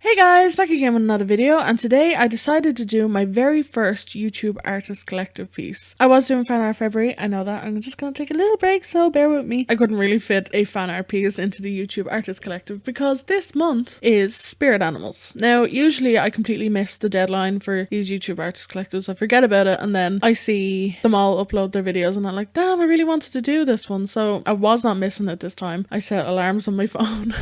Hey guys, back again with another video, and today I decided to do my very first YouTube artist collective piece. I was doing fan art February, I know that. I'm just gonna take a little break, so bear with me. I couldn't really fit a fan art piece into the YouTube artist collective because this month is spirit animals. Now, usually I completely miss the deadline for these YouTube artist collectives. I forget about it, and then I see them all upload their videos and I'm like, damn, I really wanted to do this one. So I was not missing it this time. I set alarms on my phone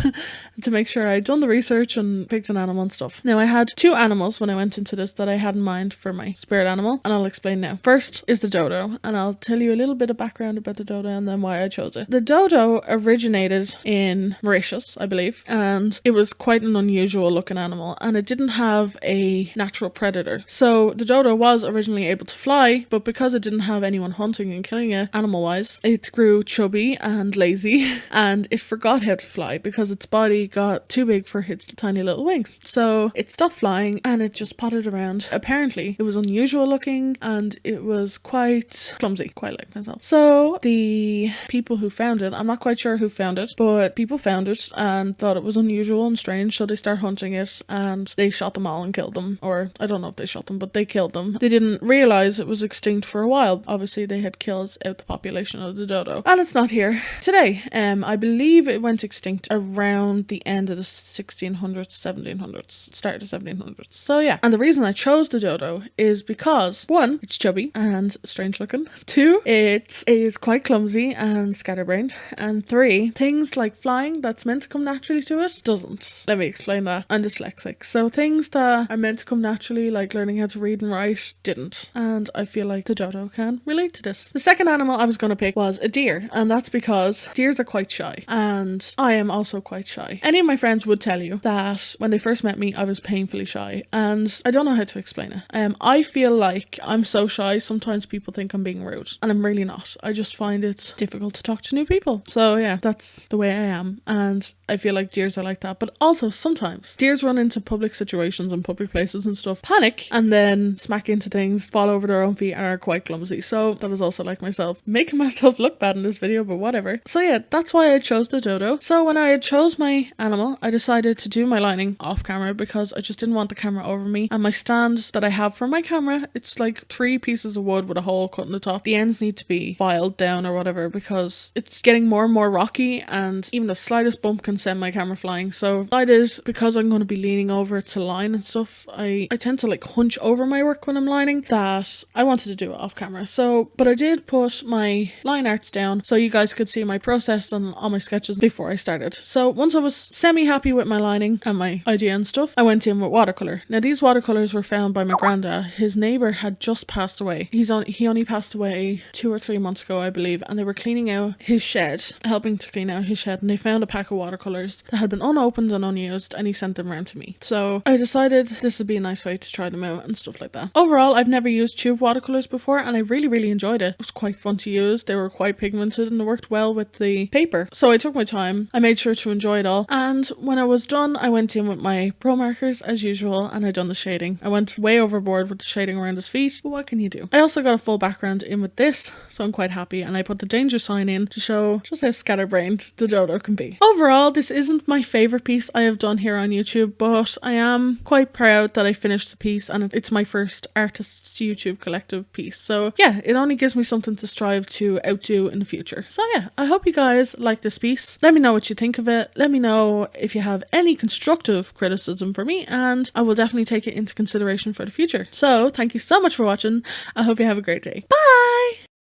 to make sure I'd done the research and picked an animal and stuff. Now, I had two animals when I went into this that I had in mind for my spirit animal, and I'll explain now. First is the dodo, and I'll tell you a little bit of background about the dodo and then why I chose it. The dodo originated in Mauritius, I believe, and it was quite an unusual looking animal, and it didn't have a natural predator. So the dodo was originally able to fly, but because it didn't have anyone hunting and killing it animal-wise, it grew chubby and lazy, and it forgot how to fly because its body got too big for its tiny little wings. So it stopped flying and it just potted around. Apparently it was unusual looking and it was quite clumsy, quite like myself. So the people who found it, I'm not quite sure who found it, but people found it and thought it was unusual and strange, so they started hunting it and they shot them all and killed them. Or I don't know if they shot them, but they killed them. They didn't realize it was extinct for a while. Obviously they had killed out the population of the dodo, and it's not here today. I believe it went extinct around the end of the 1600s, 1700s, start of the 1700s. So yeah, and the reason I chose the dodo is because one, it's chubby and strange looking. Two, it is quite clumsy and scatterbrained. And three, things like flying that's meant to come naturally to it doesn't. Let me explain that. I'm dyslexic, so things that are meant to come naturally, like learning how to read and write, didn't. And I feel like the dodo can relate to this. The second animal I was going to pick was a deer, and that's because deers are quite shy, and I am also quite shy. Any of my friends would tell you that when they first met me, I was painfully shy, and I don't know how to explain it. I feel like I'm so shy, sometimes people think I'm being rude, and I'm really not. I just find it difficult to talk to new people. So yeah, that's the way I am, and I feel like deers are like that. But also sometimes deers run into public situations and public places and stuff, panic, and then smack into things, fall over their own feet, and are quite clumsy. So that is also like myself, making myself look bad in this video, but whatever. So yeah, that's why I chose the dodo. So when I chose my animal, I decided to do my lining off camera because I just didn't want the camera over me. And my stand that I have for my camera, it's like 3 pieces of wood with a hole cut in the top. The ends need to be filed down or whatever because it's getting more and more rocky, and even the slightest bump can send my camera flying. So I did, because I'm going to be leaning over to line and stuff, I tend to like hunch over my work when I'm lining, that I wanted to do it off camera. So, but I did put my line arts down so you guys could see my process and all my sketches before I started. So once I was semi-happy with my lining and my idea and stuff, I went in with watercolour. Now these watercolours were found by my granddad. His neighbour had just passed away. He only passed away 2 or 3 months ago, I believe, and they were cleaning out his shed, helping to clean out his shed, and they found a pack of watercolours that had been unopened and unused, and he sent them around to me. So I decided this would be a nice way to try them out and stuff like that. Overall, I've never used tube watercolours before, and I really enjoyed it. It was quite fun to use. They were quite pigmented and they worked well with the paper. So I took my time. I made sure to enjoy it all, and when I was done, I went in with my pro markers as usual, and I done the shading. I went way overboard with the shading around his feet, but what can you do? I also got a full background in with this, so I'm quite happy, and I put the danger sign in to show just how scatterbrained the dodo can be. Overall, this isn't my favourite piece I have done here on YouTube, but I am quite proud that I finished the piece, and it's my first artist's YouTube collective piece. So yeah, it only gives me something to strive to outdo in the future. So yeah, I hope you guys like this piece. Let me know what you think of it. Let me know if you have any constructive criticism for me, and I will definitely take it into consideration for the future. So thank you so much for watching. I hope you have a great day. Bye!